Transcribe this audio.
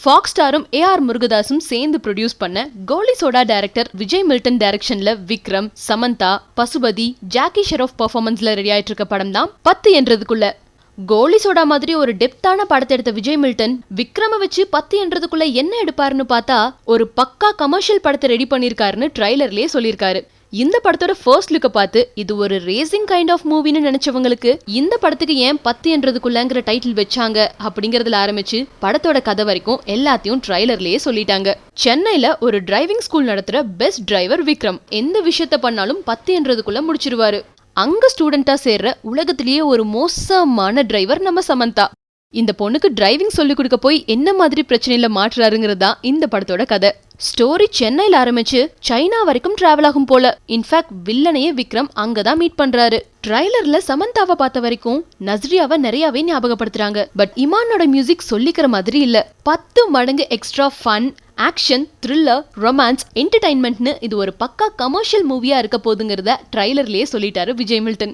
Fox ஸ்டாரும் AR முருகதாஸும் சேர்ந்து produce பண்ண கோலி soda director Vijay Milton டைரக்ஷன்ல விக்ரம், சமந்தா, பசுபதி, ஜாக்கி ஷெராஃப் பெர்ஃபார்மன்ஸ்ல ரெடி ஆயிட்டு இருக்க படம் தான் 10 என்றதுக்குள்ள. கோலி சோடா மாதிரி ஒரு டெப்தான படத்தை எடுத்த விஜய் மில்டன் விக்ரம வச்சு 10 என்றதுக்குள்ள என்ன எடுப்பாருன்னு பார்த்தா ஒரு பக்கா கமர்ஷியல் படத்தை ரெடி பண்ணிருக்காருன்னு ட்ரைலர்லயே சொல்லியிருக்காரு. இந்த படத்தோட ஃபர்ஸ்ட் லுக்க பார்த்து இது ஒரு ரேசிங் கைண்ட் ஆஃப் மூவின்னு நினைச்சவங்களுக்கு இந்த படத்துக்கு ஏன் 10 என்றதுக்குள்ளங்கிற டைட்டில் வச்சாங்க அப்படிங்கறதுல ஆரம்பிச்சு படத்தோட கதை வரைக்கும் எல்லாத்தையும் ட்ரைலர்லயே சொல்லிட்டாங்க. சென்னையில ஒரு டிரைவிங் ஸ்கூல் நடத்துற பெஸ்ட் டிரைவர் விக்ரம் எந்த விஷயத்த பண்ணாலும் 10 என்றதுக்குள்ள முடிச்சிருவாரு. அங்க ஸ்டூடெண்டா சேர்ற உலகத்திலேயே ஒரு மோசமான டிரைவர் நம்ம சமந்தா. இந்த பொண்ணுக்கு டிரைவிங் சொல்லி கொடுக்க போய் என்ன மாதிரி பிரச்சனையில மாற்றுறாருங்கிறது தான் இந்த படத்தோட கதை. ஸ்டோரி சென்னையில ஆரம்பிச்சு சைனா வரைக்கும் டிராவல் ஆகும் போல. இன்ஃபேக்ட் வில்லனையே விக்ரம் அங்கதான் மீட் பண்றாரு. ட்ரைலர்ல சமந்தாவை பார்த்த வரைக்கும் நஸ்ரியாவை நிறையவே ஞாபகப்படுத்துறாங்க. பட் இமானோட மியூசிக் சொல்லிக்கிற மாதிரி இல்ல. 10 மடங்கு extra fun, action, thriller, romance, என்டர்டைன்மெண்ட்னு இது ஒரு பக்கா கமர்ஷியல் மூவியா இருக்க போதுங்கிறத ட்ரைலர்லயே சொல்லிட்டாரு விஜய் மில்டன்.